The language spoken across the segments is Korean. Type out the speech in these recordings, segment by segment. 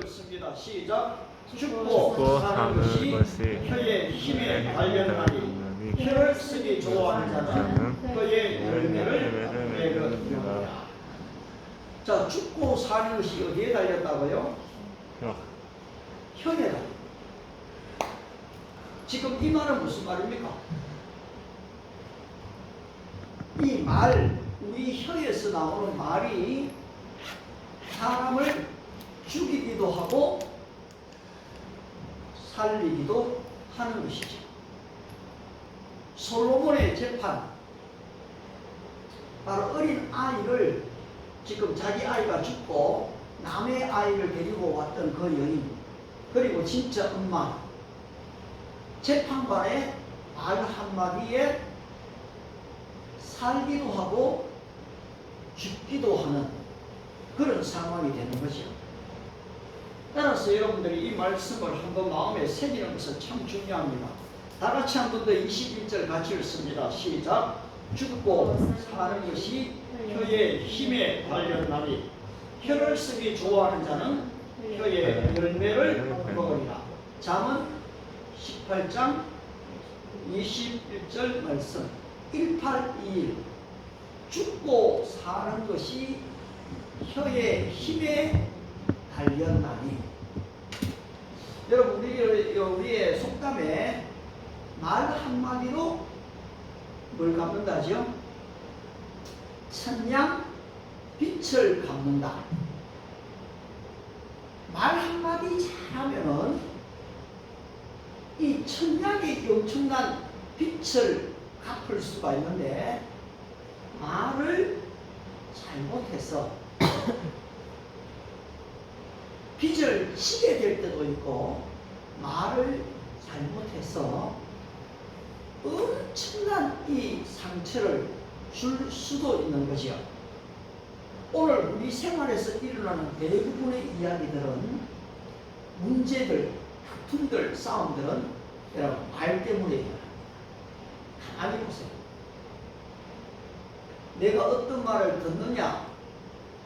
씁니다. 시작. 죽고 사는 것이 혀의 힘에 관련하니 혀를 쓰기 좋아하는 자는 혀의 열매를 맺으리라. 자, 죽고 사는 것이 어디에 달렸다고요? 혀에 달려. 지금 이 말은 무슨 말입니까? 이 말, 우리 혀에서 나오는 말이 사람을 죽이기도 하고 살리기도 하는 것이죠. 솔로몬의 재판, 바로 어린 아이를, 지금 자기 아이가 죽고 남의 아이를 데리고 왔던 그 여인, 그리고 진짜 엄마, 재판관의 말 한마디에 살기도 하고 죽기도 하는 그런 상황이 되는 거죠. 따라서 여러분들이 이 말씀을 한번 마음에 새기는 것은 참 중요합니다. 다 같이 한 번 더 21절 같이 읽습니다. 시작. 죽고 사는 것이 혀의 힘에 달렸나니 혀를 쓰기 좋아하는 자는 혀의 열매를 먹으리라. 잠언 18장 21절 말씀. 1821. 죽고 사는 것이 혀의 힘에 달렸나니. 여러분, 우리의 속담에 말 한마디로 뭘 갚는다죠? 천냥 빛을 갚는다. 말 한마디 잘하면은 이 천냥의 엄청난 빛을 갚을 수가 있는데, 말을 잘못해서 빚을 지게 될 때도 있고, 말을 잘못해서 엄청난 이 상처를 줄 수도 있는 것이요. 오늘 우리 생활에서 일어나는 대부분의 이야기들은, 문제들, 다툼들, 싸움들은 여러분 말 때문이에요. 가만히 보세요. 내가 어떤 말을 듣느냐,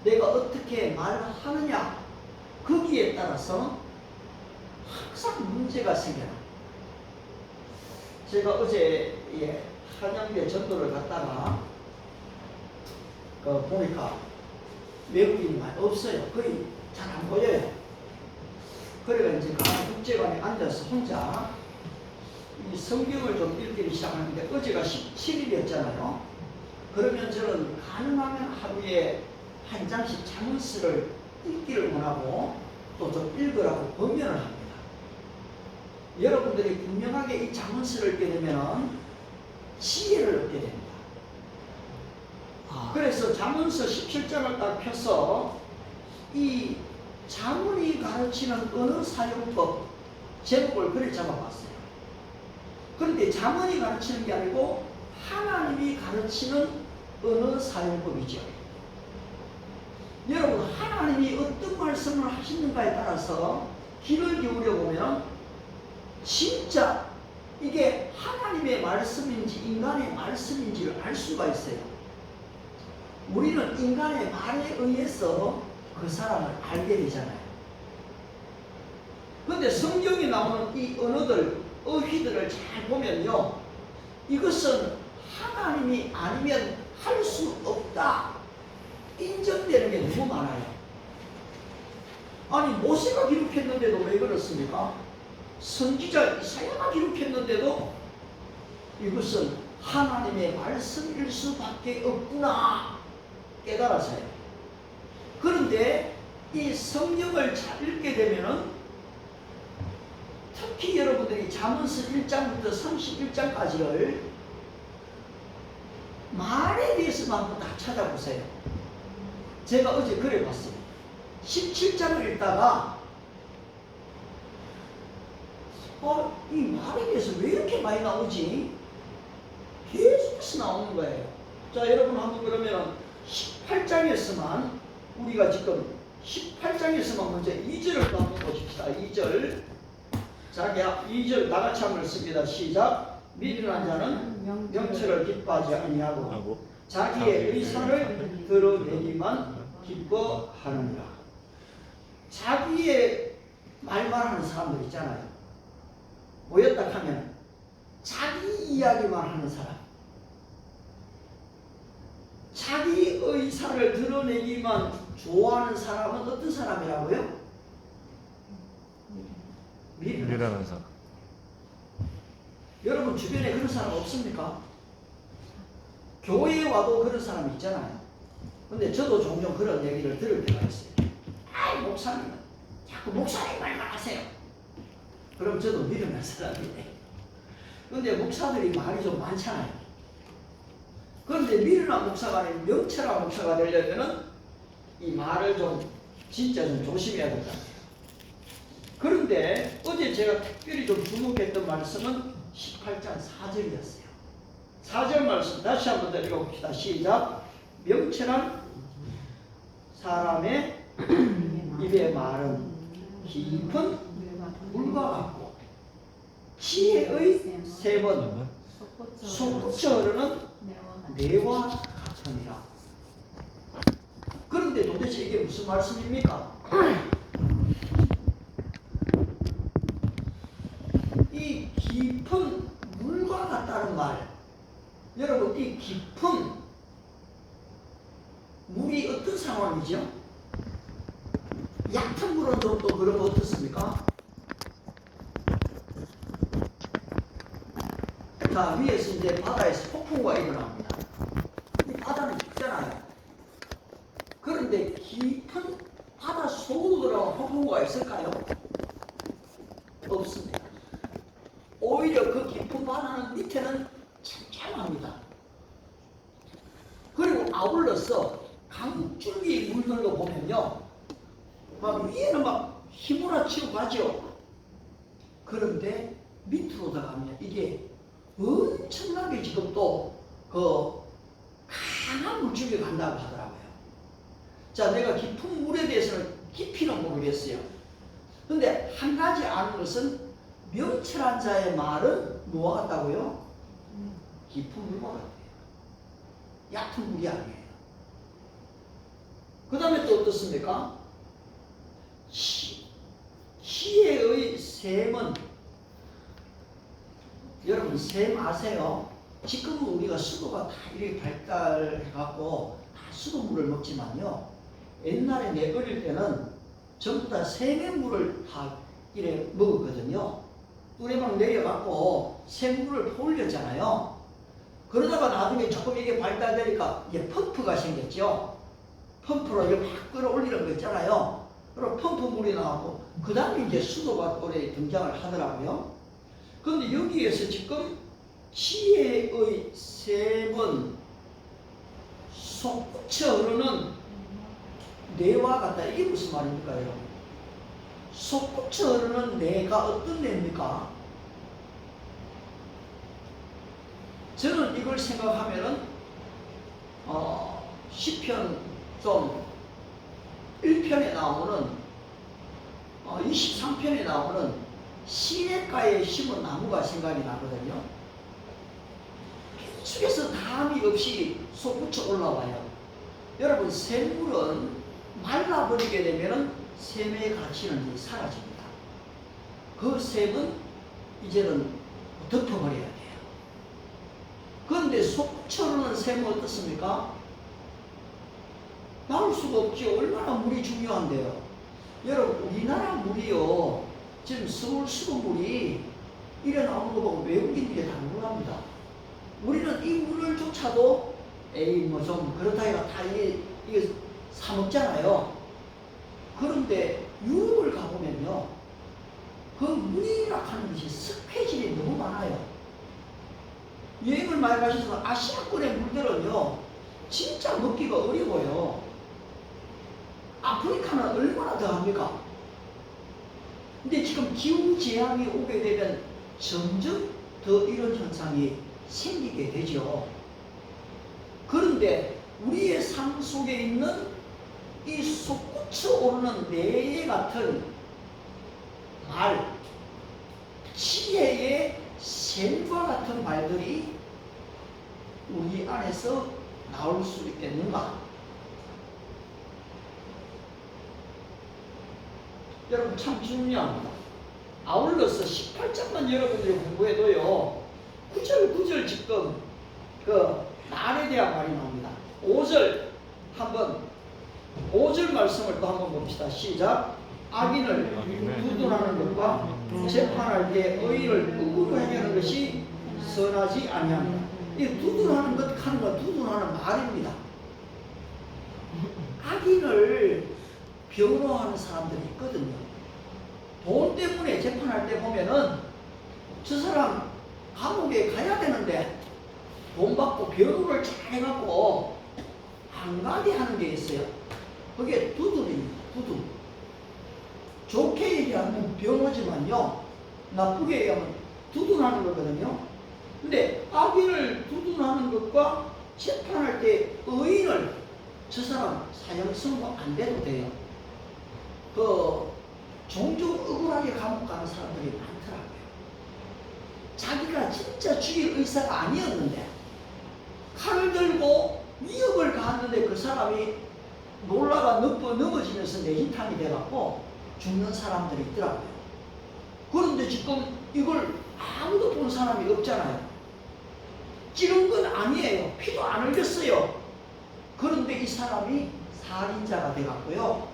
내가 어떻게 말하느냐, 거기에 따라서 항상 문제가 생겨나. 제가 어제 한양대 전도를 갔다가 보니까 외국인이 많이 없어요. 거의 잘 안 보여요. 그래가 이제 국제관에 앉아서 혼자 이 성경을 좀 읽기 시작하는데, 어제가 17일이었잖아요. 그러면 저는 가능하면 하루에 한 장씩 잠언서를 읽기를 원하고 또 좀 읽으라고 권면을 합니다. 여러분들이 분명하게 이 잠언서를 읽게 되면 지혜를 얻게 됩니다. 그래서 잠언서 17장을 딱 펴서 이 잠언이 가르치는 언어 사용법 제목을 그래 잡아봤어요. 그런데 잠언이 가르치는 게 아니고 하나님이 가르치는 언어 사용법이죠. 여러분, 하나님이 어떤 말씀을 하시는가에 따라서 귀를 기울여 보면 진짜 이게 하나님의 말씀인지 인간의 말씀인지를 알 수가 있어요. 우리는 인간의 말에 의해서 그 사람을 알게 되잖아요. 그런데 성경에 나오는 이 언어들, 어휘들을 잘 보면요, 이것은 하나님이 아니면 할 수 없다 인정되는 게 너무 많아요. 아니, 모세가 기록했는데도 왜 그렇습니까? 선지자 이사야가 기록했는데도 이것은 하나님의 말씀일 수밖에 없구나 깨달아서요. 그런데 이 성경을 잘 읽게 되면은, 특히 여러분들이 잠언서 1장부터 31장까지를 말에 대해서만 한번 다 찾아보세요. 제가 어제 그래 봤습니다. 17장을 읽다가 이 말에 대해서 왜 이렇게 많이 나오지? 계속해서 나오는 거예요. 자, 여러분 한번 그러면 18장에서만, 우리가 지금 18장에서만 먼저 2절을 한번 보십시다. 2절. 자기야, 2절 나같이 한번 씁니다. 시작. 미련한 자는 명철을 기뻐하지 아니하고 자기의 의사를 드러내기만 기뻐하느니라. 자기의 말만 하는 사람들 있잖아요. 뭐였다 하면 자기 이야기만 하는 사람, 자기 의사를 드러내기만 좋아하는 사람은 어떤 사람이라고요? 미련한 사람. 여러분 주변에 그런 사람 없습니까? 교회에 와도 그런 사람 있잖아요. 근데 저도 종종 그런 얘기를 들을 때가 있어요. 아이 목사님은 자꾸 목사님 말만 하세요. 그럼 저도 미련한 사람이네. 근데 목사들이 말이 좀 많잖아요. 그런데 미련한 목사가 아닌 명철한 목사가 되려면 이 말을 좀 진짜 좀 조심해야 된다. 그런데 어제 제가 특별히 좀 주목했던 말씀은 18장 4절이었어요. 4절 말씀 다시 한번 더 읽어봅시다. 시작. 명철한 사람의 입의 말은 깊은 물과 같고 지혜의 샘은 솟구쳐 흐르는 내와 같으니라. 그런데 도대체 이게 무슨 말씀입니까? 이 깊은 물과 같다는 말, 여러분 이 깊은 물이 어떤 상황이죠? 얕은 물은 또 그러면 어떻습니까? 자, 위에서 이제 바다에서 폭풍우가 일어납니다. 이 바다는 깊잖아요. 그런데 깊은 바다 속으로 들어가면 폭풍우가 있을까요? 없습니다. 오히려 그 깊은 바다는 밑에는 짱짱합니다. 그리고 아울러서 강줄기 물들도 보면요, 막 위에는 막 휘몰아치고 가죠. 그런데 밑으로 들어가면 이게 엄청나게 지금 또 그 강한 물줄기가 간다고 하더라고요. 자, 내가 깊은 물에 대해서는 깊이는 모르겠어요. 근데 한 가지 아는 것은 명철한 자의 말은 뭐와 같다고요? 깊은 물과 같아요. 얕은 물이 아니에요. 그 다음에 또 어떻습니까? 지혜의 샘은, 여러분 샘 아세요? 지금은 우리가 수도가 다 이렇게 발달해갖고 다 수돗물을 먹지만요, 옛날에 내 어릴 때는 전부 다 샘의 물을 다 이래 먹었거든요. 뚜레방 내려갖고 샘물을 퍼올렸잖아요. 그러다가 나중에 조금 이게 발달되니까 이제 펌프가 생겼죠. 펌프로 이렇게 막 끌어올리는 거 있잖아요. 그리고 펌프 물이 나오고 그 다음에 이제 수도가 올해 등장을 하더라고요. 그런데 여기에서 지금 지혜의 샘은 솟구쳐 흐르는 내와 같다. 이게 무슨 말입니까, 여러분? 솟구쳐 흐르는 내가 어떤 내입니까? 저는 이걸 생각하면은 시편 좀 1편에 나오는 23편에 나오는 시냇가에 심은 나무가 생각이 나거든요. 계속해서 담이 없이 솟구쳐 올라와요. 여러분 샘물은 말라버리게 되면 샘의 가치는 이제 사라집니다. 그 샘은 이제는 덮어버려야 돼요. 그런데 솟구쳐 오르는 샘은 어떻습니까? 나올 수가 없죠. 얼마나 물이 중요한데요. 여러분 우리나라 물이요, 지금 서울 수돗물이 이래 나오는 거 보고 외국인들이 다 놀랍니다. 우리는 이 물을 조차도 에이 뭐 좀 그렇다 해가 다 이게 사 먹잖아요. 그런데 유럽을 가보면요, 그 물이라 하는 것이 습해질이 너무 많아요. 여행을 많이 가셔서 아시아권의 물들은요 진짜 먹기가 어려워요. 아프리카는 얼마나 더 합니까? 근데 지금 기후재앙이 오게 되면 점점 더 이런 현상이 생기게 되죠. 그런데 우리의 삶 속에 있는 이 솟구쳐 오르는 내 같은 말, 지혜의 샘과 같은 말들이 우리 안에서 나올 수 있겠는가? 여러분 참 중요합니다. 아울러서 18장만 여러분들이 공부해도요 9절 지금 그 날에 대한 말이 나옵니다. 5절 한번 5절 말씀을 또 한번 봅시다. 시작. 악인을 두둔하는 것과 재판할 때 의를 의무로 행하는 것이 선하지 아니합니다. 이 두둔하는 것 하는 건 두둔하는 말입니다. 악인을 변호하는 사람들이 있거든요. 돈 때문에 재판할 때 보면은 저 사람 감옥에 가야 되는데 돈 받고 변호를 잘 해갖고 한가지 하는 게 있어요. 그게 두둔입니다. 두둔. 좋게 얘기하면 변호지만요 나쁘게 얘기하면 두둔하는 거거든요. 근데 악인을 두둔하는 것과 재판할 때 의인을 저 사람 사형 선고 안 돼도 돼요. 그 종종 억울하게 감옥 가는 사람들이 많더라고요. 자기가 진짜 죽일 의사가 아니었는데 칼을 들고 위협을 가했는데 그 사람이 놀라가 넘어지면서 내진탕이 돼갖고 죽는 사람들이 있더라고요. 그런데 지금 이걸 아무도 본 사람이 없잖아요. 찌른 건 아니에요. 피도 안 흘렸어요. 그런데 이 사람이 살인자가 돼갖고요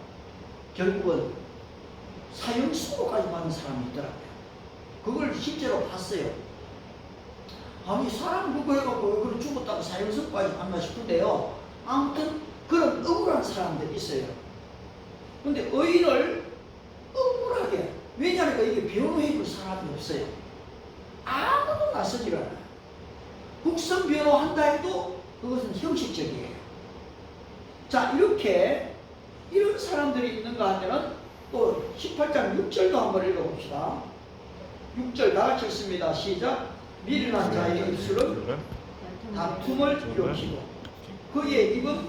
결국은 사형 선고까지 받는 사람이 있더라고요. 그걸 실제로 봤어요. 아니 사람 그거 해갖고 왜 그걸 죽었다고 사형 선고까지 받나 싶은데요. 아무튼 그런 억울한 사람들이 있어요. 근데 의인을 억울하게, 왜냐하니까 이게 변호해줄 사람이 없어요. 아무도 나서질 않아요. 국선 변호한다 해도 그것은 형식적이에요. 자, 이렇게 이런 사람들이 있는가 하면은 또 18장 6절도 한번 읽어봅시다. 6절 다 같이 읽습니다. 시작. 미련한 자의 입술은 다툼을 일으키고 그의 입은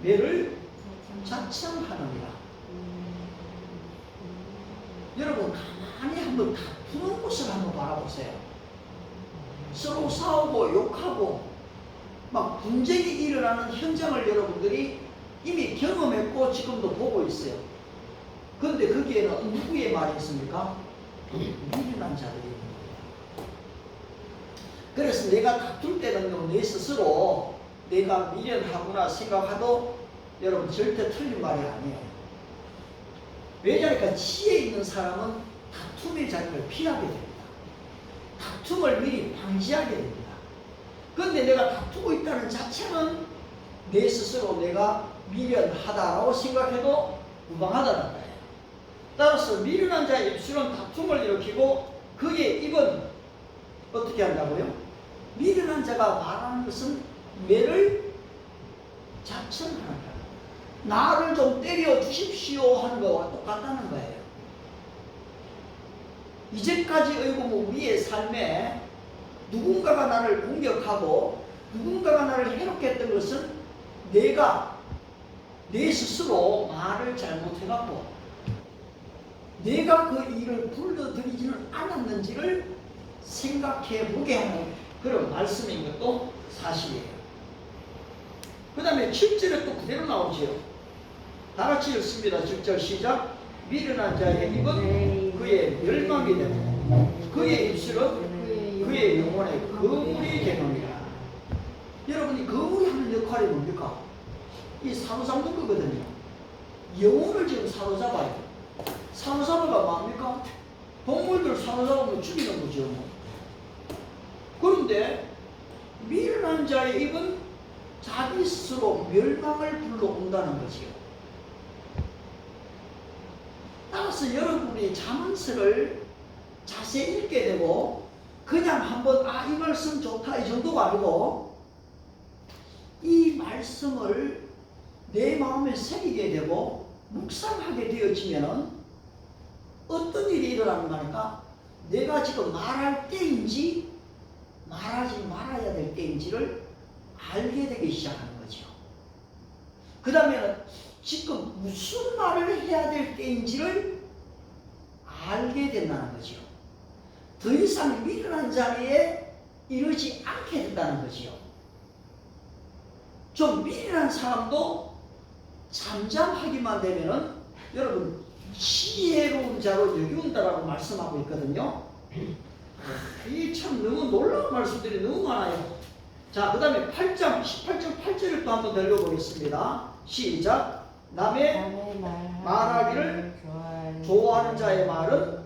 매를 자청하느니라. 여러분 가만히 한번 다투는 곳을 한번 바라보세요. 서로 싸우고 욕하고 막 분쟁이 일어나는 현장을 여러분들이 이미 경험했고 지금도 보고 있어요. 그런데 거기에는 누구의 말이 있습니까? 미련한 자들이 있는 겁니다. 그래서 내가 다툴 때는요 내 스스로 내가 미련하구나 생각해도 여러분 절대 틀린 말이 아니에요. 왜냐하니까 지혜 있는 사람은 다툼의 자리를 피하게 됩니다. 다툼을 미리 방지하게 됩니다. 그런데 내가 다투고 있다는 자체는 내 스스로 내가 미련하다라고 생각해도 무방하다는 거예요. 따라서 미련한 자의 입술은 다툼을 일으키고 그의 입은 어떻게 한다고요? 미련한 자가 말하는 것은 매를 자청하는 거예요. 나를 좀 때려 주십시오 하는 거와 똑같다는 거예요. 이제까지 의고 뭐 우리의 삶에 누군가가 나를 공격하고 누군가가 나를 해롭게 했던 것은 내가 내 스스로 말을 잘못해갖고 내가 그 일을 불러들이지는 않았는지를 생각해 보게 하는 그런 말씀인 것도 사실이에요. 그 다음에 7절에 또 그대로 나오죠. 다 같이 읽습니다. 7절 시작. 미련한 자의 입은 그의 멸망이 되고 그의 입술은 그의 영혼의 거물이 되느니라. 여러분이 거물이 하는 역할이 뭡니까? 이 사로잡는 거거든요. 영혼을 지금 사로잡아요. 사로잡아가 뭡니까? 동물들 사로잡으면 죽이는 거죠. 그런데 미련한 자의 입은 자기 스스로 멸망을 불러온다는 거지요. 따라서 여러분이 잠언서를 자세히 읽게 되고 그냥 한번 이 말씀 좋다 이 정도가 아니고 이 말씀을 내 마음에 새기게 되고 묵상하게 되어지면 어떤 일이 일어나는 거니까 내가 지금 말할 때인지 말하지 말아야 될 때인지를 알게 되기 시작하는 거죠. 그 다음에는 지금 무슨 말을 해야 될 때인지를 알게 된다는 거죠. 더 이상 미련한 자리에 이르지 않게 된다는 거죠. 좀 미련한 사람도 잠잠하기만 되면은 여러분 지혜로운 자로 여기운다라고 말씀하고 있거든요. 이 참 너무 놀라운 말씀들이 너무 많아요. 자, 그 다음에 8장 18절 8절을 또 한번 들려보겠습니다. 시작. 남의 말하기를 좋아하는 자의 말은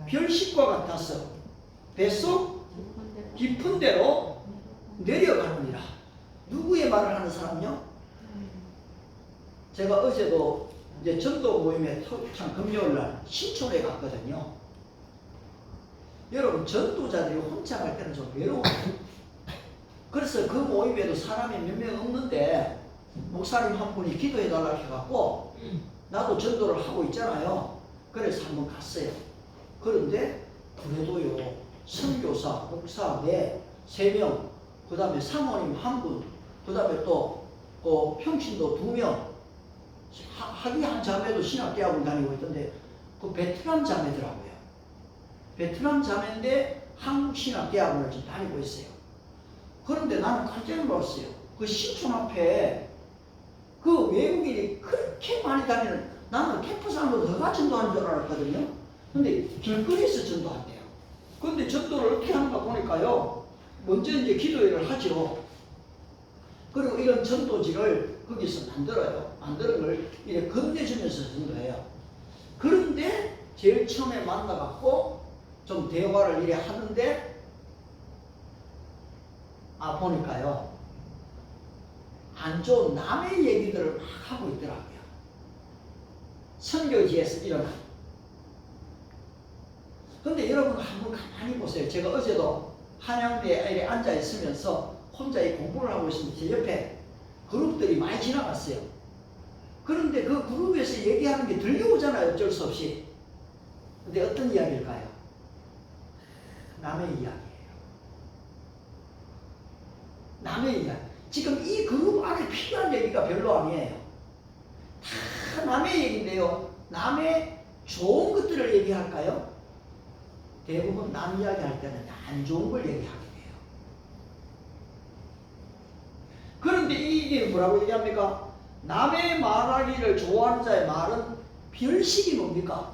별식과 같아서 뱃속 깊은 데로 내려가느니라. 누구의 말을 하는 사람요? 제가 어제도 이제 전도 모임에 참 금요일날 신촌에 갔거든요. 여러분, 전도자들이 혼자 갈 때는 좀 외로워요. 그래서 그 모임에도 사람이 몇 명 없는데 목사님 한 분이 기도해달라고 해갖고 나도 전도를 하고 있잖아요. 그래서 한번 갔어요. 그런데 그래도요, 선교사, 목사 3명, 그 다음에 사모님 1분, 그 다음에 또 평신도 2명, 하기 한 자매도 신학대학원 다니고 있던데 그 베트남 자매더라고요. 베트남 자매인데 한국 신학대학원을 지금 다니고 있어요. 그런데 나는 깜짝 놀랐어요. 그 신촌 앞에 그 외국인이 그렇게 많이 다니는, 나는 캠프상으로 더가 전도하는 줄 알았거든요. 근데 길거리에서 전도한대요. 근데 전도를 어떻게 하는가 보니까요, 먼저 이제 기도회를 하죠. 그리고 이런 전도지를 거기서 만들어요. 만드는 걸 이렇게 건네주면서 전도해요. 그런데 제일 처음에 만나갖고 좀 대화를 이렇게 하는데, 보니까요, 안 좋은 남의 얘기들을 막 하고 있더라고요. 선교지에서 일어난. 근데 여러분 한번 가만히 보세요. 제가 어제도 한양대에 앉아 있으면서 혼자 이 공부를 하고 있으면 제 옆에 그룹들이 많이 지나갔어요. 그런데 그 그룹에서 얘기하는 게 들려오잖아요. 어쩔 수 없이. 근데 어떤 이야기일까요? 남의 이야기예요. 남의 이야기. 지금 이 그룹 안에 필요한 얘기가 별로 아니에요. 다 남의 얘기인데요. 남의 좋은 것들을 얘기할까요? 대부분 남 이야기할 때는 안 좋은 걸 얘기하게 돼요. 그런데 이게 뭐라고 얘기합니까? 남의 말하기를 좋아하는 자의 말은 별식이 뭡니까?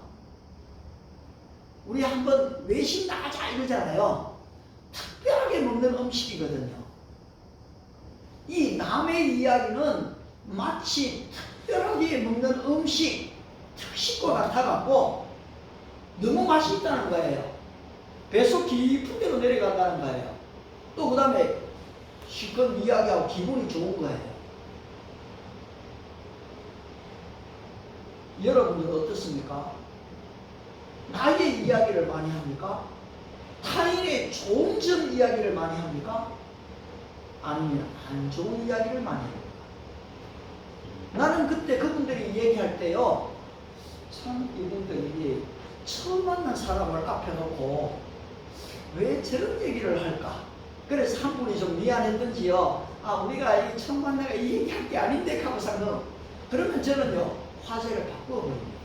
우리 한번 외식 나가자 이러잖아요. 특별하게 먹는 음식이거든요. 이 남의 이야기는 마치 특별하게 먹는 음식, 특식과 같아갖고 너무 맛있다는 거예요. 뱃속 깊은 데로 내려간다는 거예요. 또 그 다음에 실컷 이야기하고 기분이 좋은 거예요. 여러분들은 어떻습니까? 나의 이야기를 많이 합니까? 타인의 좋은 점 이야기를 많이 합니까? 아니면 안 좋은 이야기를 많이 합니까? 나는 그때 그분들이 얘기할 때요, 참 이분들이 처음 만난 사람을 앞에 놓고 왜 저런 얘기를 할까? 그래서 한 분이 좀 미안했던지요, 우리가 이 처음 만나가 이 얘기할 게 아닌데 하고 상관. 그러면 저는요, 화제를 바꿔버립니다.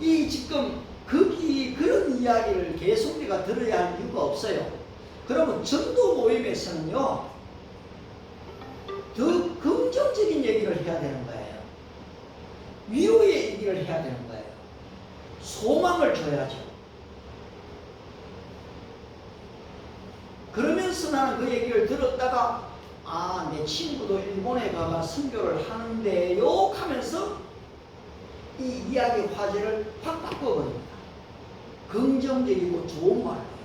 이 지금 그런 이야기를 계속 우리가 들어야 할 이유가 없어요. 그러면 전도 모임에서는요, 더 긍정적인 얘기를 해야 되는 거예요. 위로의 얘기를 해야 되는 거예요. 소망을 줘야죠. 그러면서 나는 그 얘기를 들었다가 내 친구도 일본에 가가 선교를 하는데요 하면서 이 이야기 화제를 확 바꿔버립니다. 긍정적이고 좋은 말이에요.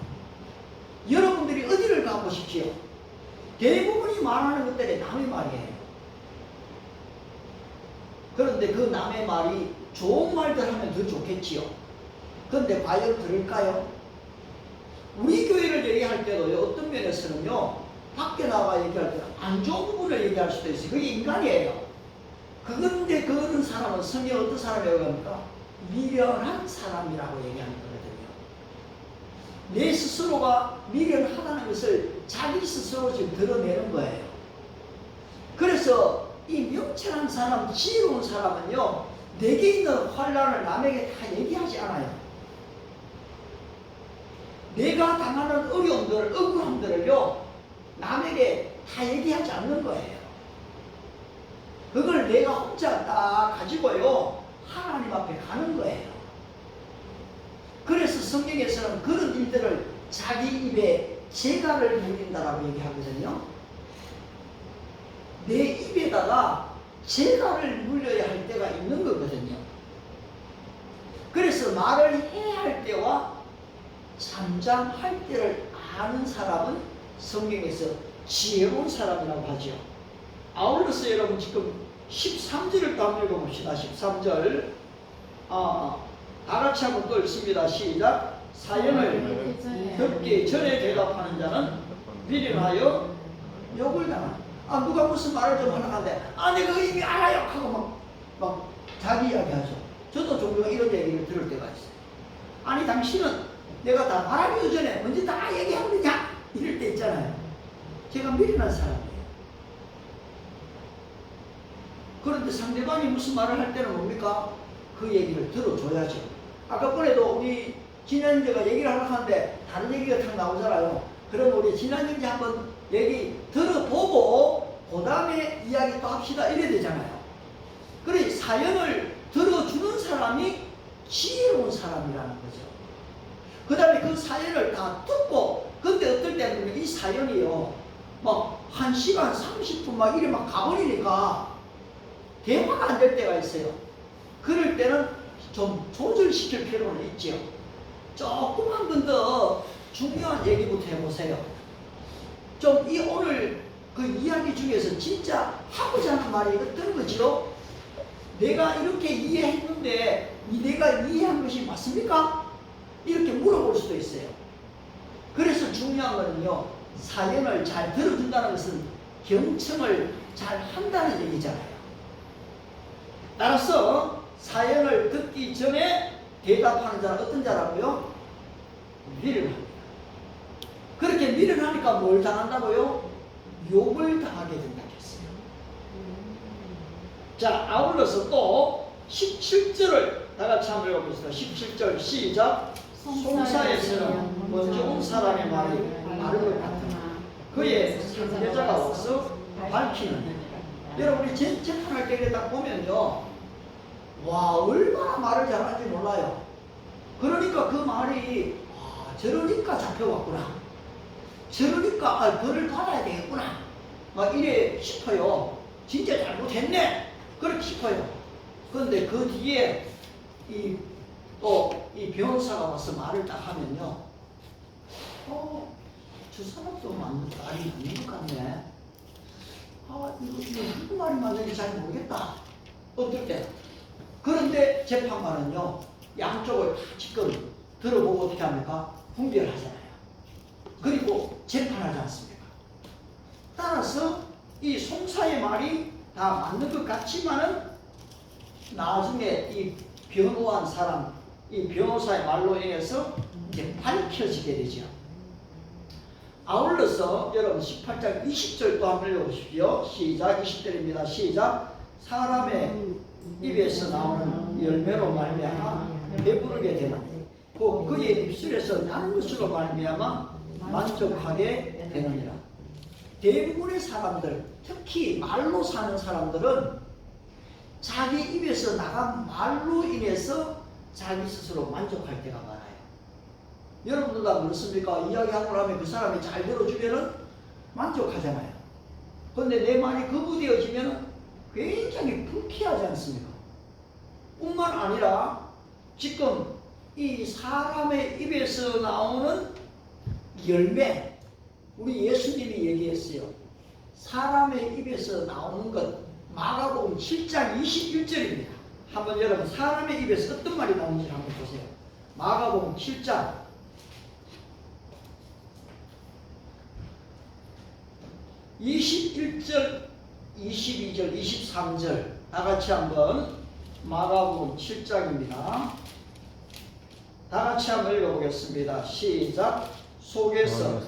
여러분들이 어디를 가보십시오. 대부분이 말하는 것들이 남의 말이에요. 그런데 그 남의 말이 좋은 말들 하면 더 좋겠지요. 그런데 과연 그럴까요? 우리 교회를 얘기할 때도 어떤 면에서는요, 밖에 나가 얘기할 때는 안 좋은 부분을 얘기할 수도 있어요. 그게 인간이에요. 그런데 그런 사람은 성경 어떤 사람이라고 합니까? 미련한 사람이라고 얘기하는 거거든요. 내 스스로가 미련하다는 것을 자기 스스로 지금 드러내는 거예요. 그래서 이 명철한 사람, 지혜로운 사람은요, 내게 있는 환난을 남에게 다 얘기하지 않아요. 내가 당하는 어려움들, 억울함들을요, 남에게 다 얘기하지 않는 거예요. 그걸 내가 혼자 딱 가지고요 하나님 앞에 가는 거예요. 그래서 성경에서는 그런 일들을 자기 입에 재갈을 물린다라고 얘기하거든요. 내 입에다가 재갈을 물려야 할 때가 있는 거거든요. 그래서 말을 해야 할 때와 잠잠할 때를 아는 사람은 성경에서 지혜로운 사람이라고 하죠. 아울러서 여러분 지금 13절을 또 한번 읽어봅시다. 13절 다 같이 한번 또 읽습니다. 시작. 사연을 듣기 전에 대답하는 자는 미련하여 욕을 당한다. 누가 무슨 말을 좀 하려고 하는데 내가 이미 알아요 하고 막 자기 이야기하죠. 저도 종종 이런 얘기를 들을 때가 있어요. 아니 당신은 내가 다 말하기 전에 먼저 다 얘기하느냐 이럴 때 있잖아요. 제가 미련한 사람이에요. 그런데 상대방이 무슨 말을 할 때는 뭡니까? 그 얘기를 들어줘야죠. 아까 전에도 우리 진현이가 얘기를 하려고 하는데 다른 얘기가 탁 나오잖아요. 그럼 우리 진현이 한번 얘기 들어보고 그 다음에 이야기 또 합시다 이래야 되잖아요. 그래 사연을 들어주는 사람이 지혜로운 사람이라는 거죠. 그 다음에 그 사연을 다 듣고 근데 어떨 때는 이 사연이요 막 1시간 30분 막 이래 막 가버리니까 대화가 안 될 때가 있어요. 그럴 때는 좀 조절시킬 필요는 있죠. 조금 한 번 더 중요한 얘기부터 해보세요. 좀 이 오늘 그 이야기 중에서 진짜 하고자 하는 말이 어떤 거지요? 내가 이렇게 이해했는데 내가 이해한 것이 맞습니까? 이렇게 물어볼 수도 있어요. 그래서 중요한 거는요, 사연을 잘 들어준다는 것은 경청을 잘 한다는 얘기잖아요. 따라서 사연을 듣기 전에 대답하는 자는 어떤 자라고요? 미련합니다. 그렇게 미련하니까 뭘 당한다고요? 욕을 당하게 된다고 했어요. 자, 아울러서 또 17절을 다 같이 한번 읽어보겠습니다. 17절 시작. 송사에서는 먼저 온 사람의 말이 바른 것 같으나 그의 상대자가 와서 밝히는. 여러분이 재판할 때 딱 보면요, 와 얼마나 말을 잘하는지 몰라요. 그러니까 그 말이 저러니까 잡혀왔구나, 저러니까 벌을 받아야 되겠구나 막 이래 싶어요. 진짜 잘못했네 그렇게 싶어요. 그런데 그 뒤에 이 변호사가 와서 말을 딱 하면요, 저 사람도 말이 맞는 것 같네. 이거 누구 말이 맞는지 잘 모르겠다. 어떨 때. 그런데 재판관은요, 양쪽을 다 지금 들어보고 어떻게 합니까? 분별하잖아요. 그리고 재판하지 않습니까? 따라서 이 송사의 말이 다 맞는 것 같지만은 나중에 이 변호한 사람, 이 변호사의 말로 인해서 이제 밝혀지게 되죠. 아울러서 여러분 18장 20절 또 한번 읽어보십시오. 시작. 20절입니다. 시작. 사람의 입에서 나오는 열매로 말미암아 배부르게 되는 그의 입술에서 나는 것으로 말미암아 만족하게 되느니라. 대부분의 사람들, 특히 말로 사는 사람들은 자기 입에서 나간 말로 인해서 자기 스스로 만족할 때가 많아요. 여러분도 다 그렇습니까? 이야기하고 나면 그 사람이 잘 들어주면 만족하잖아요. 그런데 내 말이 거부되어지면 굉장히 불쾌하지 않습니까? 뿐만 아니라 지금 이 사람의 입에서 나오는 열매, 우리 예수님이 얘기했어요. 사람의 입에서 나오는 것, 마가복음 7장 21절입니다. 한번 여러분 사람의 입에서 어떤 말이 나오는지 한번 보세요. 마가복음 7장 21절, 22절, 23절 다 같이 한번 마가복음 7장입니다. 다 같이 한번 읽어보겠습니다. 시작. 속에서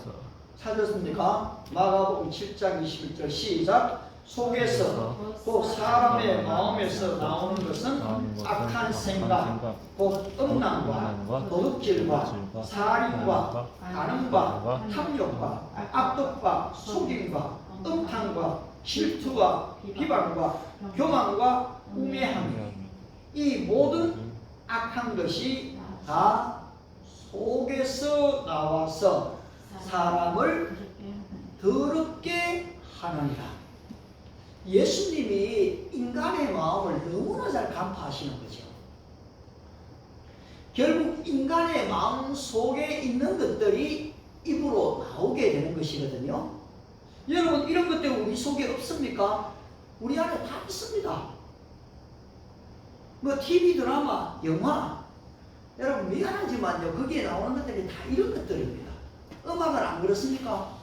찾았습니까? 마가복음 7장 21절 시작. 속에서 곧 사람의 마음에서 나오는 것은 악한 생각, 곧 음란과 도둑질과 살인과 간음과 탐욕과 악독과 속임과 음탕과 질투와 비방과 교만과 우매함, 이 모든 악한 것이 다 속에서 나와서 사람을 더럽게 하느니라. 예수님이 인간의 마음을 너무나 잘 간파하시는 거죠. 결국 인간의 마음 속에 있는 것들이 입으로 나오게 되는 것이거든요. 여러분, 이런 것들 우리 속에 없습니까? 우리 안에 다 있습니다. 뭐 TV, 드라마, 영화, 여러분 미안하지만요, 거기에 나오는 것들이 다 이런 것들입니다. 음악은 안 그렇습니까?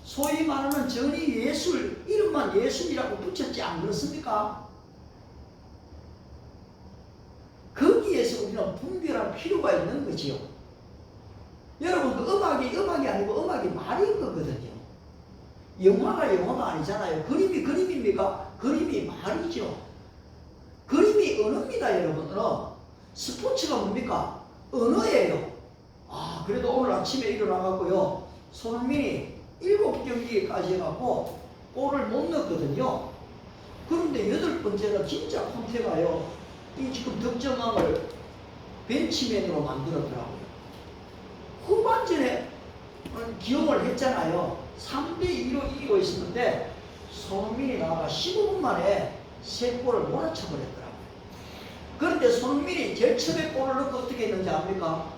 소위 말하는 전위 예술, 이름만 예술이라고 붙였지 안 그렇습니까? 거기에서 우리는 분별할 필요가 있는 거지요. 여러분, 그 음악이 아니고 음악이 말인 거거든요. 영화가 영화가 아니잖아요. 그림이 그림입니까? 그림이 말이죠. 그림이 언어입니다, 여러분. 언어. 스포츠가 뭡니까? 언어예요. 아, 그래도 오늘 아침에 일어나갖고요, 손흥민이 7경기까지 해갖고 골을 못 넣었거든요. 그런데 8번째는 진짜 콘테가요, 이 지금 득점왕을 벤치맨으로 만들었더라고요. 후반전에 기용을 했잖아요. 3대2로 이기고 있었는데 손흥민이 나와가 15분 만에 3골을 몰아쳐버렸더라고요. 그런데 손흥민이 제일 처음에 골을 넣고 어떻게 했는지 압니까?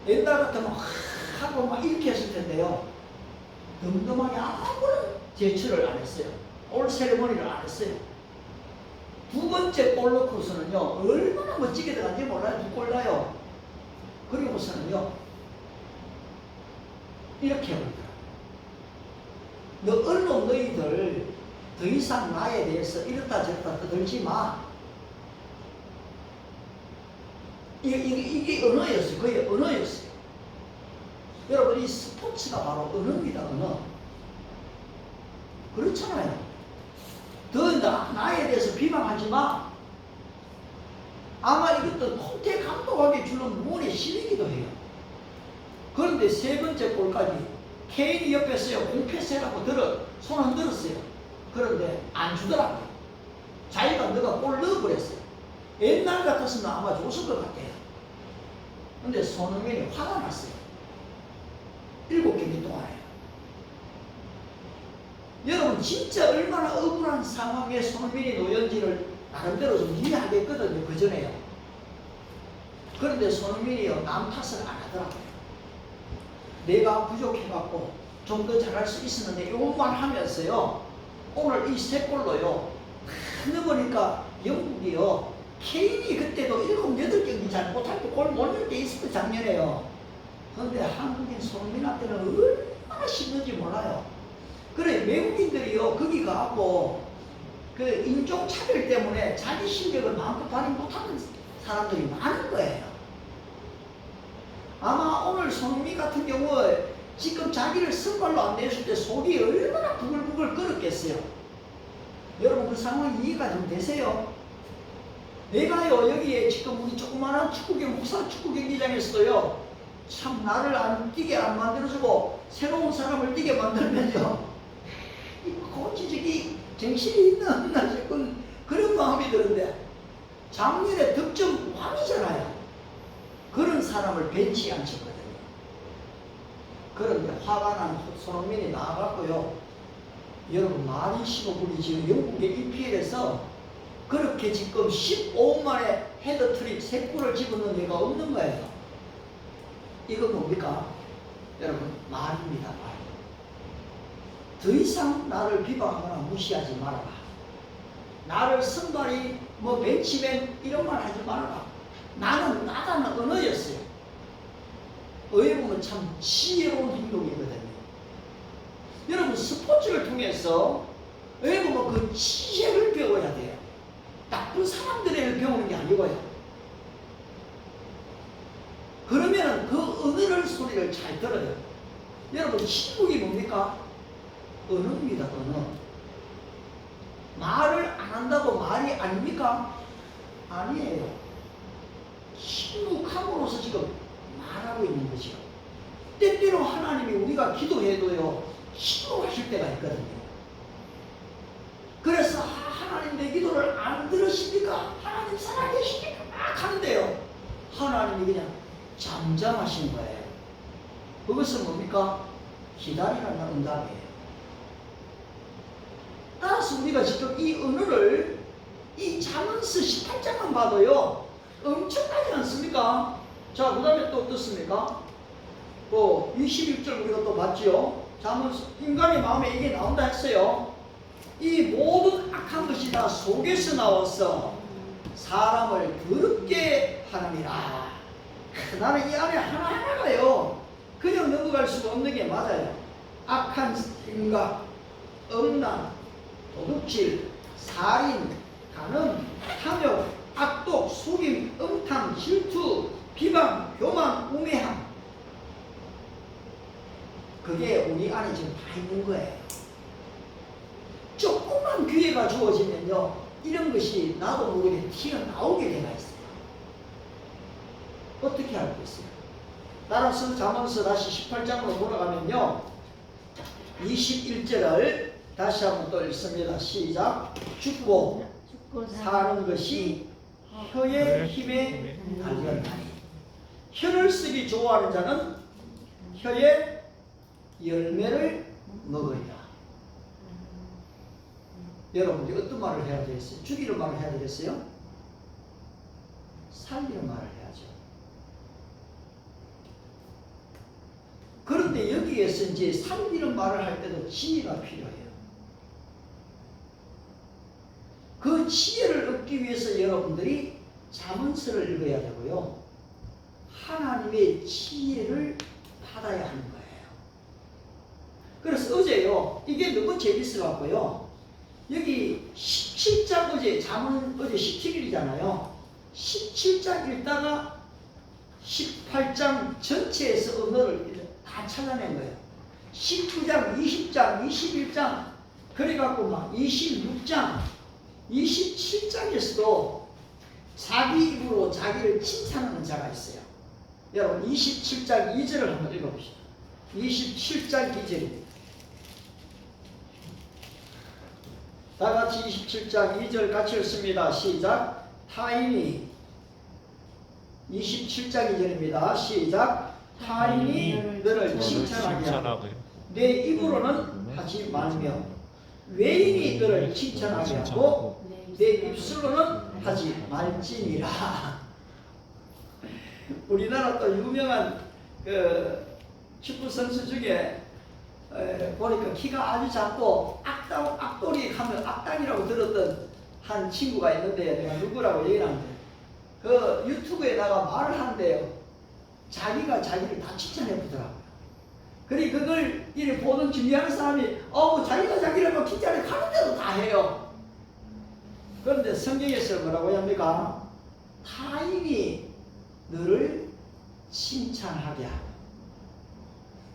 옛날 같으면 하고 막 이렇게 했을 텐데요, 덤덤하게 아무런 제출을 안 했어요. 골 세레머니를 안 했어요. 두 번째 골 넣고서는요, 얼마나 멋지게 들어간지 몰라요. 2골 나요. 그리고서는요, 이렇게 해버리더라고요. 너 언론 너희들 더 이상 나에 대해서 이렇다 저렇다 떠들지 마. 이게 언어였어요. 거의 언어였어요. 여러분, 이 스포츠가 바로 언어입니다. 언어. 그렇잖아요. 더 나에 대해서 비방하지 마. 아마 이것도 콘테 감독에게 주는 무언에 실리기도 해요. 그런데 3번째 골까지 케인이 옆에서요, 공패스라고 손 흔들었어요. 그런데 안 주더라고요. 자기가 너가 골 넣어버렸어요. 옛날 같았으면 아마 줬을 것 같아요. 근데 손흥민이 화가 났어요. 7경기 동안에. 여러분, 진짜 얼마나 억울한 상황에 손흥민이 놓였는지를 나름대로 좀 이해하겠거든요, 그 전에요. 그런데 손흥민이요, 남 탓을 안 하더라고요. 내가 부족해갖고 좀 더 잘할 수 있었는데, 이것만 하면서요, 오늘 이 3골로요, 넣어보니까 영국이요, 케인이 그때도 7, 8경기 잘 못할 때 골 못 넣을 때 있었던 작년에요. 그런데 한국인 손흥민한테는 얼마나 심는지 몰라요. 그래, 외국인들이요, 거기 가고 그 인종 차별 때문에 자기 실력을 마음껏 발휘 못하는 사람들이 많은 거예요. 아마 오늘 손흥민 같은 경우에 지금 자기를 선발로 안 냈을 때 속이 얼마나 부글부글 끓었겠어요. 여러분, 그 상황 이해가 좀 되세요? 내가요, 여기에 지금 우리 조그마한 목사 축구 경기장에서도요, 참 나를 안 뛰게 안 만들어주고 새로운 사람을 뛰게 만들면요, 고치적이 정신이 있나 없나 싶은 그런 마음이 드는데, 작년에 득점 왕이잖아요. 그런 사람을 벤치에 앉혔거든요. 그런데 화가 난 손흥민이 나와갖고요, 여러분, 말이 15분이 지금 영국의 EPL에서 그렇게 지금 15분 만에 헤드트릭 3골을 집어넣은 애가 없는 거예요. 이거 뭡니까? 여러분, 말입니다. 말. 더 이상 나를 비방하거나 무시하지 말아라. 나를 선발이 뭐 벤치맨 이런 말 하지 말아라. 나는 나다는 언어였어요. 어에 보면 참 지혜로운 행동이거든요. 여러분, 스포츠를 통해서 어에 보면 그 지혜를 배워야 돼요. 나쁜 사람들을 배우는 게 아니고요. 그러면 그 언어를 소리를 잘 들어요. 여러분, 침묵이 뭡니까? 언어입니다. 언어. 말을 안 한다고 말이 아닙니까? 아니에요. 침묵함으로써 지금 말하고 있는 거죠. 때때로 하나님이 우리가 기도해도요, 침묵하실 때가 있거든요. 내 기도를 안 들으십니까? 하나님 살아계십니까? 막 하는데요. 하나님이 그냥 잠잠하신 거예요. 그것은 뭡니까? 기다리라는 응답이에요. 따라서 우리가 지금 이 은혜를 이 잠언서 18장만 봐도요 엄청나지 않습니까? 자, 그 다음에 또 어떻습니까? 또 21절 우리가 또 봤지요. 잠언서 인간의 마음에 이게 나온다 했어요. 이 모든 악한 것이 다 속에서 나와서 사람을 더럽게 하느니라. 나는 이 안에 하나하나가요 그냥 넘어갈 수가 없는 게 맞아요. 악한 생각, 음란, 도둑질, 살인, 간음, 탐욕, 악독, 속임, 음탕, 질투, 비방, 교만, 우매함. 그게 우리 안에 지금 다 있는 거예요. 조금만 기회가 주어지면요 이런 것이 나도 모르게 튀어나오게 되어 있어요. 어떻게 알고 있어요? 따라서 잠언서 다시 18장으로 돌아가면요 21절을 다시 한번 또 읽습니다. 시작. 죽고 사는 것이 혀의 힘에 달렸나니 혀를 쓰기 좋아하는 자는 혀의 열매를 먹으리라. 여러분들이 어떤 말을 해야 되겠어요? 죽이는 말을 해야 되겠어요? 살리는 말을 해야죠. 그런데 여기에서 이제 살리는 말을 할 때도 지혜가 필요해요. 그 지혜를 얻기 위해서 여러분들이 잠언서를 읽어야 되고요. 하나님의 지혜를 받아야 하는 거예요. 그래서 어제요, 이게 너무 재밌어갖고요. 여기 17장 어제 잠언 어제 17일이잖아요. 17장 읽다가 18장 전체에서 언어를 다 찾아낸 거예요. 19장, 20장, 21장 그래갖고 막 26장, 27장에서도 자기 입으로 자기를 칭찬하는 자가 있어요. 여러분 27장 2절을 한번 읽어보시죠. 27장 2절입니다. 다같이 27장 2절 같이 읽습니다. 시작. 타인이 27장 2절입니다. 시작. 타인이 너를 칭찬하게 하고 내 입으로는 하지 말며 외인이 너를 칭찬하게 하고 내 입술로는 하지 말지니라. 우리나라 또 유명한 그 축구 선수 중에 보니까 키가 아주 작고 악돌이 하면 악당이라고 들었던 한 친구가 있는데 내가 누구라고 얘기를 하는데 그 유튜브에다가 말을 하는데요 자기가 자기를 다 칭찬해 보더라고요. 그리 그걸 이렇게 보는 준비하는 사람이 자기가 자기를 뭐 칭찬해 가는데도 다 해요. 그런데 성경에서 뭐라고 합니까? 타인이 너를 칭찬하게 하고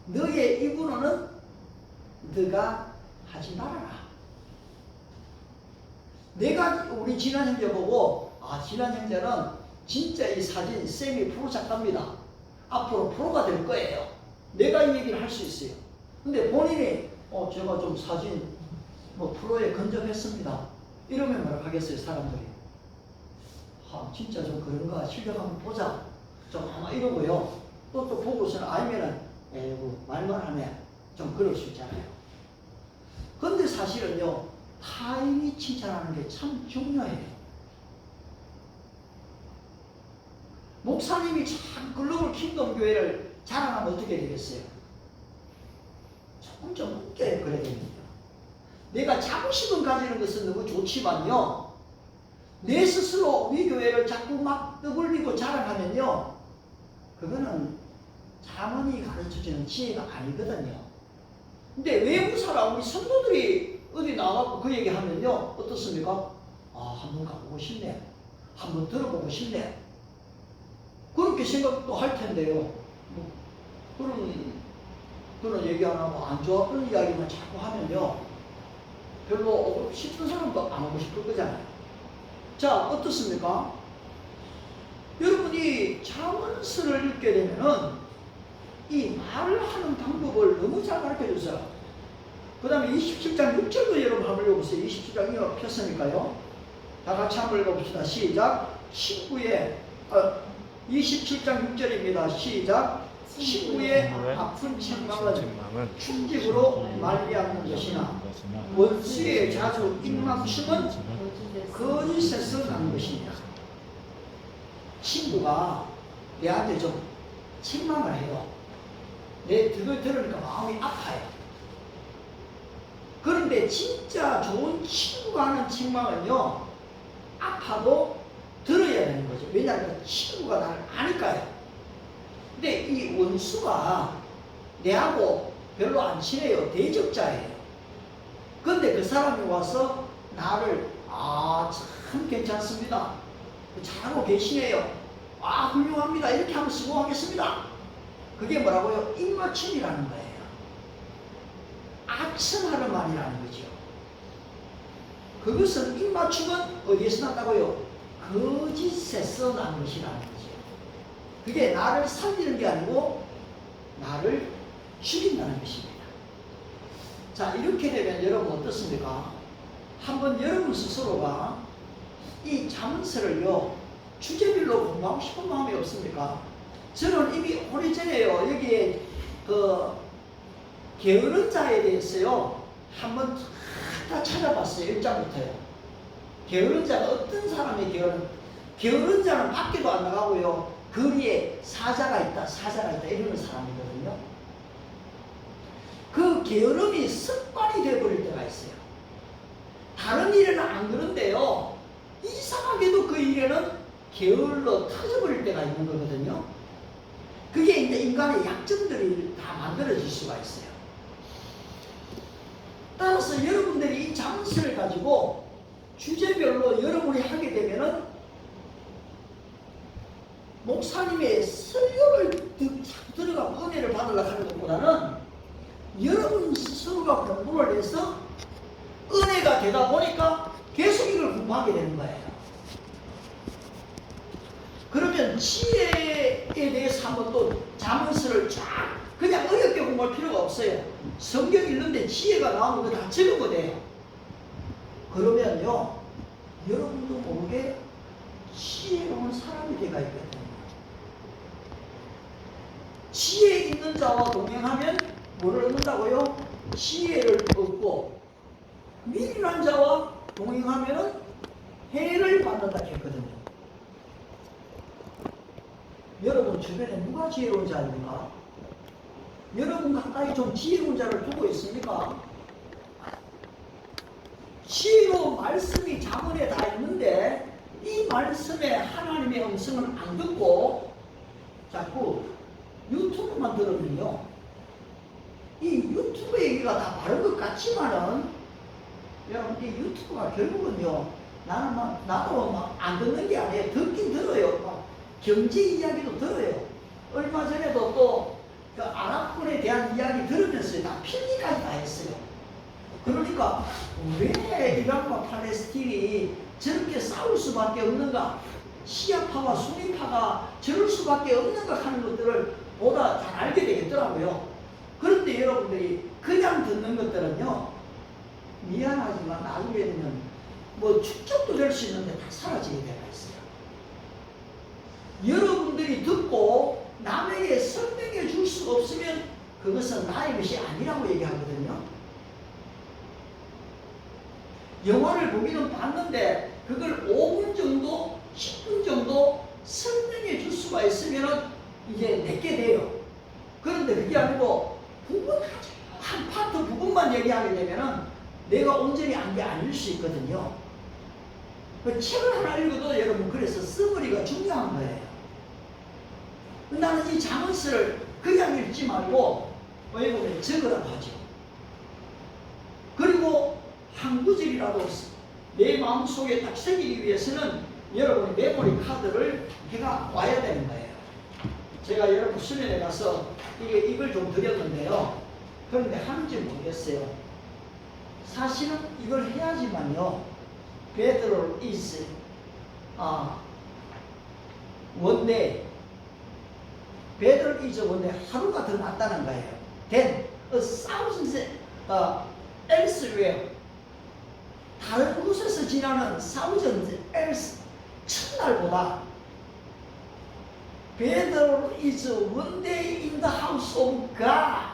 너의 입으로는 너가 하지 말아라. 내가 우리 진한 형제 보고 진한 형제는 진짜 이 사진 쌤이 프로 작가입니다. 앞으로 프로가 될 거예요. 내가 이 얘기를 할 수 있어요. 근데 본인이 제가 좀 사진 프로에 근접했습니다. 이러면 뭐라 하겠어요 사람들이. 진짜 좀 그런가 실력 한번 보자. 좀 아마 이러고요. 또 보고서는 아니면은 말만 하네. 좀 그럴 수 있잖아요. 근데 사실은요 타인이 칭찬하는 게 참 중요해요. 목사님이 참 글로벌 킹덤 교회를 자랑하면 어떻게 되겠어요? 조금 좀 웃겨야 그래야 됩니다. 내가 자부심을 가지는 것은 너무 좋지만요 내 스스로 우리 교회를 자꾸 막 떠벌리고 자랑하면요 그거는 잠언이 가르쳐주는 지혜가 아니거든요. 근데 외부 사람 우리 성도들이 어디 나가고 그 얘기 하면요 어떻습니까? 한번 가보고 싶네, 한번 들어보고 싶네, 그렇게 생각도 할 텐데요. 그런 얘기 안 하고 안 좋았던 이야기만 자꾸 하면요 별로 오고 싶은 사람도 안 오고 싶을 거잖아요. 자, 어떻습니까? 여러분이 잠언서를 읽게 되면은 이 말을 하는 방법을 너무 잘 가르쳐 줬어요. 그 다음에 27장 6절도 여러분 한번 읽어보세요. 27장 이거 폈으니까요. 다 같이 한번 읽어봅시다. 시작. 친구의 27장 6절입니다. 시작. 친구의 아픈 책망은 충직으로 말미암는 것이나 원수의 자주 입맞춤은 거짓에서 난 것이냐. 친구가 내한테 좀 책망을 해요. 내 그걸 들으니까 마음이 아파요. 그런데 진짜 좋은 친구가 하는 책망은요, 아파도 들어야 되는 거죠. 왜냐하면 친구가 나를 아니까요. 근데 이 원수가 내하고 별로 안 친해요. 대적자예요. 근데 그 사람이 와서 나를 참 괜찮습니다. 잘하고 계시네요. 훌륭합니다. 이렇게 하면 수고하겠습니다. 그게 뭐라고요? 입맞춤이라는 거예요. 아첨하는 말이라는 거죠. 그것은 입맞춤은 어디에서 났다고요? 거짓에서 난 것이라는 거죠. 그게 나를 살리는 게 아니고 나를 죽인다는 것입니다. 자, 이렇게 되면 여러분 어떻습니까? 한번 여러분 스스로가 이 잠언서를요, 주제별로 공부하고 싶은 마음이 없습니까? 저는 이미 오래전에요, 여기에 게으른 자에 대해서요, 한번 다 찾아봤어요. 1장부터요. 게으른 자가 어떤 사람이 게으른 자는 밖에도 안 나가고요, 거리에 사자가 있다 이러는 사람이거든요. 그 게으름이 습관이 되어버릴 때가 있어요. 다른 일에는 안 그런데요, 이상하게도 그 일에는 게을러 터져버릴 때가 있는 거거든요. 그게 이제 인간의 약점들이 다 만들어질 수가 있어요. 따라서 여러분들이 이 잠언서를 가지고 주제별로 여러분이 하게 되면은 목사님의 설교를 들어가 은혜를 받으려고 하는 것보다는 여러분 스스로가 공부를 해서 은혜가 되다 보니까 계속 이걸 공부하게 되는 거예요. 그러면 지혜에 대해서 한번 또 잠언서를 쫙 그냥 어렵게 공부할 필요가 없어요. 성경 읽는데 지혜가 나오는 거 다 적으면 돼요. 그러면요, 여러분도 모르게 지혜로운 사람이 되가 있거든요. 지혜 있는 자와 동행하면 뭐를 얻는다고요? 지혜를 얻고, 미련한 자와 동행하면 해를 받는다 했거든요. 여러분 주변에 누가 지혜로운 자입니까? 여러분 가까이 좀 지혜로운 자를 두고 있습니까? 지혜로운 말씀이 잠언에 다 있는데 이 말씀에 하나님의 음성을 안 듣고 자꾸 유튜브만 들으면요, 이 유튜브 얘기가 다 바른 것 같지만은 여러분 이 유튜브가 결국은요, 나도 막 안 듣는 게 아니에요. 듣긴 들어요. 막 경제 이야기도 들어요. 얼마 전에도 또 그 아랍군에 대한 이야기 들으면서 다 필기까지 다 했어요. 그러니까 왜 이란과 팔레스틴이 저렇게 싸울 수밖에 없는가, 시아파와 수니파가 저럴 수밖에 없는가 하는 것들을 보다 잘 알게 되겠더라고요. 그런데 여러분들이 그냥 듣는 것들은요, 미안하지만 나중에 되면 뭐 축적도 될 수 있는데 다 사라지게 되어 있어요. 여러분들이 듣고 남에게 설명해 줄 수 없으면 그것은 나의 것이 아니라고 얘기하거든요. 영화를 보기는 봤는데 그걸 5분 정도, 10분 정도 설명해 줄 수가 있으면 이제 내게 돼요. 그런데 그게 아니고 한 파트 부분만 얘기하게 되면은 내가 온전히 안 게 아닐 수 있거든요. 그 책을 하나 읽어도 여러분 그래서 써머리가 중요한 거예요. 나는 이 잠언서를 그냥 읽지 말고 왜 보면 적으라고 하죠. 그리고 한 구절이라도 내 마음속에 딱 새기기 위해서는 여러분이 메모리 카드를 해가 와야 되는 거예요. 제가 여러분 수련회 가서 이걸 좀 드렸는데요. 그런데 하는지 모르겠어요. 사실은 이걸 해야지만요, Better is one day, better is one day, 하루가 더 낫다는 거예요. Then a thousand elsewhere, 다른 곳에서 지나는 thousands else 첫날보다 better is one day in the house of God.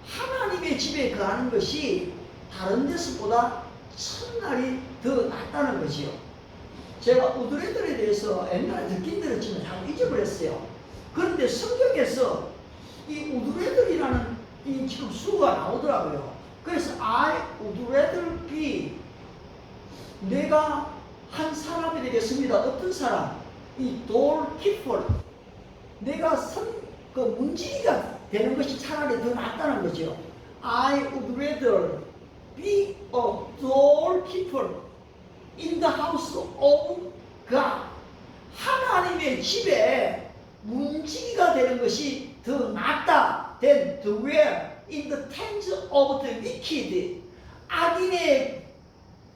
하나님의 집에 거하는 것이 다른 데서보다 첫날이 더 낫다는 것이요. 제가 우드레들에 대해서 옛날에 듣긴 들었지만 잘 잊어버렸어요. 그런데 성경에서 이 우드레들이라는 이 지금 수가 나오더라고요. 그래서 I would rather be, 내가 한 사람이 되겠습니다. 어떤 사람? 이 doorkeeper, 내가 그 문지기가 되는 것이 차라리 더 낫다는 거죠. I would rather be a doorkeeper in the house of God. 하나님의 집에 문지기가 되는 것이 더 낫다 than to dwell in the tents of the wicked. 악인의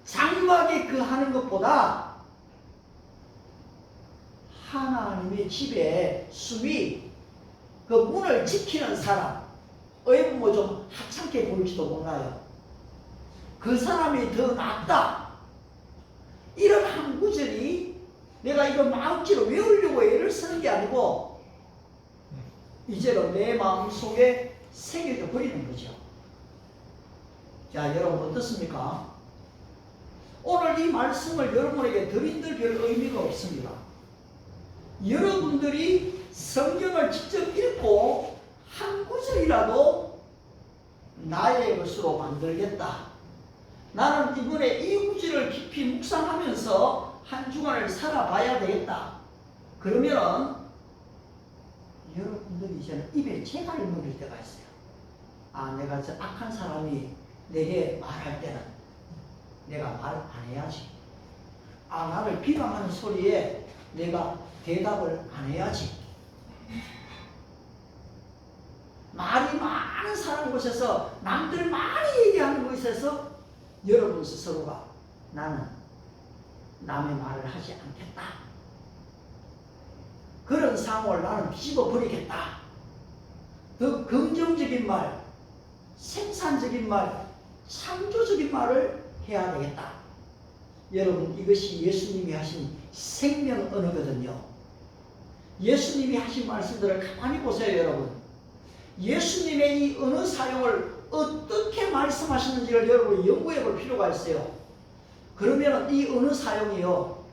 장막에 거하는 것보다 하나님의 집에 수비, 그 문을 지키는 사람, 뭐 좀 하찮게 보일지도 몰라요. 그 사람이 더 낫다. 이런 한 구절이 내가 이거 마음대로 외우려고 애를 쓰는 게 아니고 이제는 내 마음속에 새겨져 버리는 거죠. 자, 여러분 어떻습니까? 오늘 이 말씀을 여러분에게 드린들 별 의미가 없습니다. 여러분들이 성경을 직접 읽고 한 구절이라도 나의 것으로 만들겠다. 나는 이번에 이 구절을 깊이 묵상하면서 한 주간을 살아봐야 되겠다. 그러면은 여러분들이 이제는 입에 재갈을 먹일 때가 있어요. 아, 내가 저 악한 사람이 내게 말할 때는 내가 말 안 해야지. 아, 나를 비방하는 소리에 내가 대답을 안 해야지. 말이 많은 사람 곳에서 남들 많이 얘기하는 곳에서 여러분 스스로가 나는 남의 말을 하지 않겠다. 그런 상황을 나는 뒤집어 버리겠다. 더 긍정적인 말, 생산적인 말, 창조적인 말을 해야 되겠다. 여러분, 이것이 예수님이 하신 생명 언어거든요. 예수님이 하신 말씀들을 가만히 보세요, 여러분. 예수님의 이 언어 사용을 어떻게 말씀하시는지를 여러분이 연구해 볼 필요가 있어요. 그러면 이 언어 사용이요,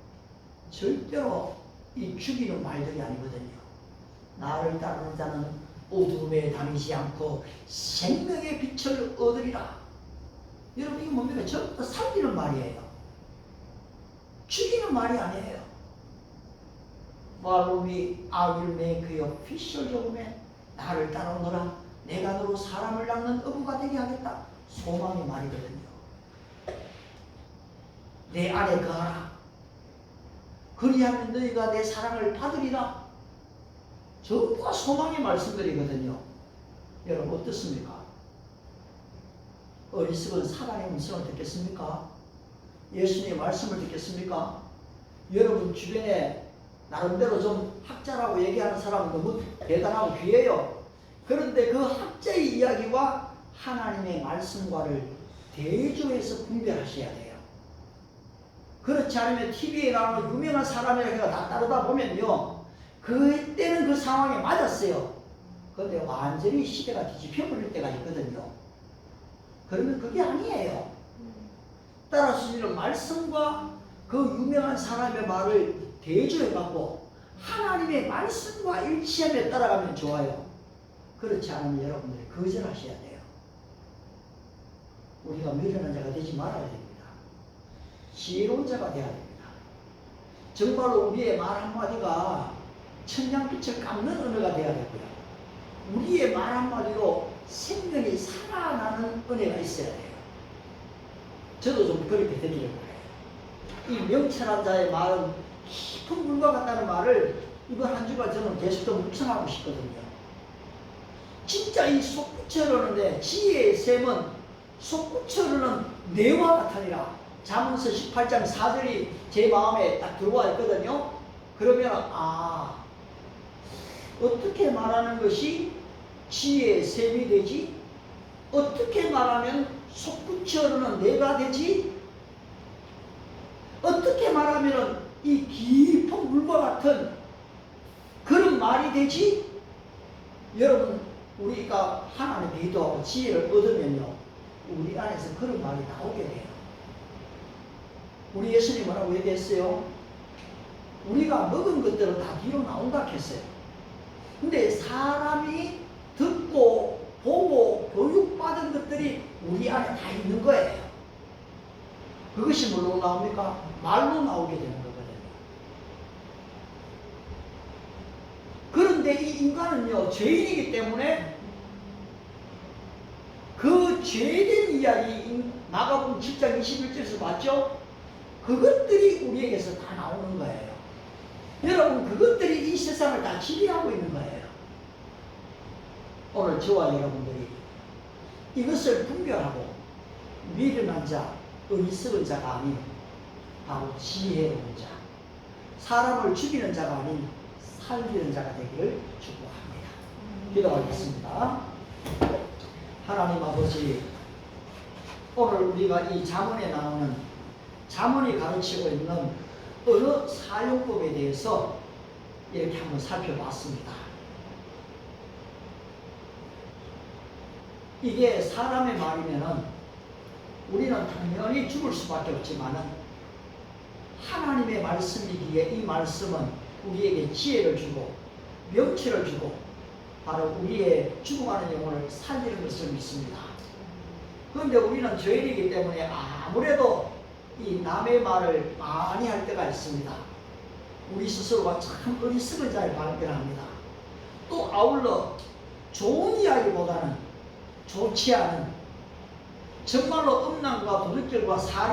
절대로 이 죽이는 말들이 아니거든요. 나를 따르는 자는 어둠에 다니지 않고 생명의 빛을 얻으리라. 여러분, 이게 뭡니까? 전부 다 살리는 말이에요. 죽이는 말이 아니에요. Follow me, I will make you fishers of men. 나를 따라오너라. 내가 너로 사람을 낚는 어부가 되게 하겠다. 소망의 말이거든요. 내 안에 거하라. 그리하면 너희가 내 사랑을 받으리라. 전부 다 소망의 말씀들이거든요. 여러분 어떻습니까? 어리석은 사단의 음성을 듣겠습니까? 예수님의 말씀을 듣겠습니까? 여러분 주변에 나름대로 좀 학자라고 얘기하는 사람은 너무 대단하고 귀해요. 그런데 그 학자의 이야기와 하나님의 말씀과를 대조해서 분별하셔야 돼요. 그렇지 않으면 TV에 나오는 유명한 사람이라 다 따르다 보면요, 그때는 그 상황에 맞았어요. 그런데 완전히 시대가 뒤집혀 버릴 때가 있거든요. 그러면 그게 아니에요. 따라서 이런 말씀과 그 유명한 사람의 말을 대조해갖고 하나님의 말씀과 일치하며 따라가면 좋아요. 그렇지 않으면 여러분들이 거절하셔야 돼요. 우리가 미련한 자가 되지 말아야 됩니다. 지혜로운 자가 되어야 됩니다. 정말로 우리의 말 한마디가 천냥빛을 깎는 언어가 되어야 되고요. 우리의 말 한마디로 생명이 살아나는 은혜가 있어야 돼요. 저도 좀 그렇게 되기를 바라요. 이 명철한 자의 말은 깊은 물과 같다는 말을 이번 한 주간 저는 계속 좀 묵상하고 싶거든요. 진짜 이 솟구쳐 흐르는데 지혜의 샘은 솟구쳐 흐르는 뇌와 같으니라. 잠언서 18장 4절이 제 마음에 딱 들어와 있거든요. 그러면 어떻게 말하는 것이 지혜의 샘이 되지? 어떻게 말하면 솟구쳐 흐르는 뇌가 되지? 어떻게 말하면 이 깊은 물과 같은 그런 말이 되지? 여러분, 우리가 하나님의 기도하고 지혜를 얻으면요, 우리 안에서 그런 말이 나오게 돼요. 우리 예수님 뭐라고 얘기했어요? 우리가 먹은 것들은 다 뒤로 나온다 했어요. 근데 사람이 듣고 보고 교육받은 것들이 우리 안에 다 있는 거예요. 그것이 뭘로 나옵니까? 말로 나오게 되는 거거든요. 그런데 이 인간은요, 죄인이기 때문에 그 죄된 이야기, 마가복음 7장 21절에서 봤죠? 그것들이 우리에게서 다 나오는 거예요. 여러분, 그것들이 이 세상을 다 지배하고 있는 거예요. 오늘 저와 여러분들이 이것을 분별하고 미련한 자, 어리석은 자가 아닌 바로 지혜로운 자, 사람을 죽이는 자가 아닌 살리는 자가 되기를 축복합니다. 기도하겠습니다. 하나님 아버지, 오늘 우리가 이 잠언에 나오는, 잠언이 가르치고 있는 어느 사용법에 대해서 이렇게 한번 살펴봤습니다. 이게 사람의 말이면은 우리는 당연히 죽을 수밖에 없지만은 하나님의 말씀이기에 이 말씀은 우리에게 지혜를 주고 명철을 주고 바로 우리의 죽어가는 영혼을 살리는 것을 믿습니다. 그런데 우리는 죄인이기 때문에 아무래도 이 남의 말을 많이 할 때가 있습니다. 우리 스스로가 참 어리석은 자를 발견합니다. 또 아울러 좋은 이야기보다는 좋지 않은 정말로 음란과 도둑질과 살인